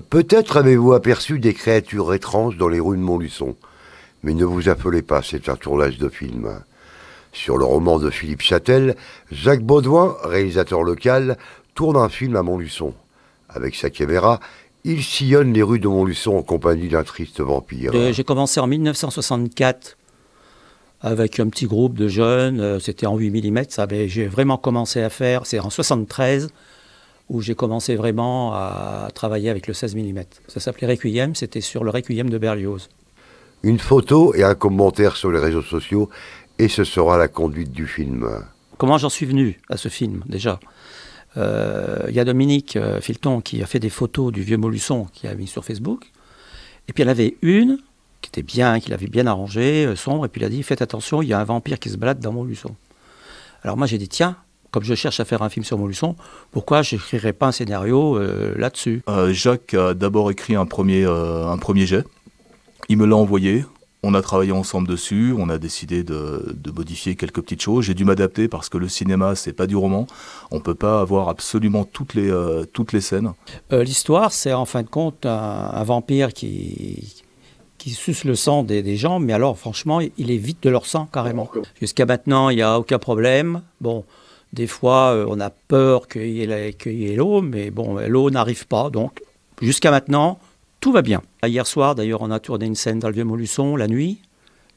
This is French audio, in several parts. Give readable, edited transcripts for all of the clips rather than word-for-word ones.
Peut-être avez-vous aperçu des créatures étranges dans les rues de Montluçon. Mais ne vous affolez pas, c'est un tournage de film. Sur le roman de Philippe Châtel, Jacques Baudouin, réalisateur local, tourne un film à Montluçon. Avec sa caméra, il sillonne les rues de Montluçon en compagnie d'un triste vampire. J'ai commencé en 1964 avec un petit groupe de jeunes, c'était en 8 mm, j'ai vraiment commencé à faire, c'est en 73 où j'ai commencé vraiment à travailler avec le 16 mm. Ça s'appelait Requiem, c'était sur le Requiem de Berlioz. Une photo et un commentaire sur les réseaux sociaux, et ce sera la conduite du film. Comment j'en suis venu à ce film, déjà? Il y a Dominique Filton qui a fait des photos du vieux Montluçon qui a mis sur Facebook. Et puis il y en avait une qui était bien, qu'il avait bien arrangée, sombre, et puis il a dit, faites attention, il y a un vampire qui se balade dans Montluçon. Alors moi j'ai dit, tiens, comme je cherche à faire un film sur Montluçon, pourquoi je n'écrirais pas un scénario là-dessus? Jacques a d'abord écrit un premier jet. Il me l'a envoyé. On a travaillé ensemble dessus, on a décidé de modifier quelques petites choses. J'ai dû m'adapter parce que le cinéma, c'est pas du roman. On peut pas avoir absolument toutes les scènes. L'histoire, c'est en fin de compte un vampire qui suce le sang des gens, mais alors franchement, il évite de leur sang carrément. Jusqu'à maintenant, il n'y a aucun problème. Bon, des fois, on a peur qu'il y ait l'eau, mais bon, l'eau n'arrive pas. Donc, jusqu'à maintenant, tout va bien. Hier soir, d'ailleurs, on a tourné une scène dans le vieux Montluçon, la nuit.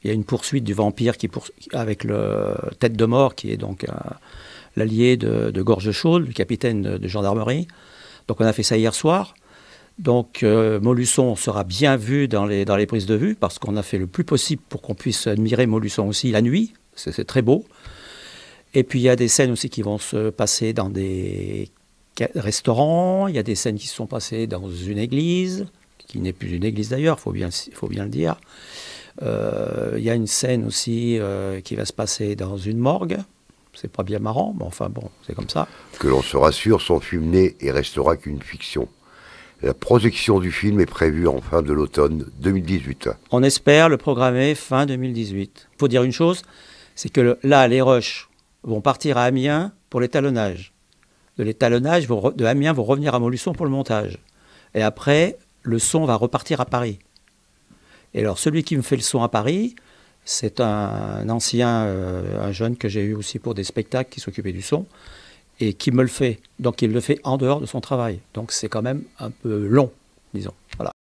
Il y a une poursuite du vampire avec le Tête de Mort, qui est donc l'allié de Gorge Chaude, le capitaine de gendarmerie. Donc on a fait ça hier soir. Donc Montluçon sera bien vu dans les prises de vue, parce qu'on a fait le plus possible pour qu'on puisse admirer Montluçon aussi la nuit. C'est très beau. Et puis il y a des scènes aussi qui vont se passer dans des restaurants. Il y a des scènes qui se sont passées dans une église, qui n'est plus une église d'ailleurs, il faut bien le dire. Il y a une scène aussi qui va se passer dans une morgue. C'est pas bien marrant, mais enfin bon, c'est comme ça. Que l'on se rassure, son film n'est et restera qu'une fiction. La projection du film est prévue en fin de l'automne 2018. On espère le programmer fin 2018. Il faut dire une chose, c'est que là, les rushs vont partir à Amiens pour l'étalonnage. De l'étalonnage, de Amiens vont revenir à Montluçon pour le montage. Et après, le son va repartir à Paris. Et alors, celui qui me fait le son à Paris, c'est un ancien, un jeune que j'ai eu aussi pour des spectacles qui s'occupait du son, et qui me le fait. Donc, il le fait en dehors de son travail. Donc, c'est quand même un peu long, disons. Voilà.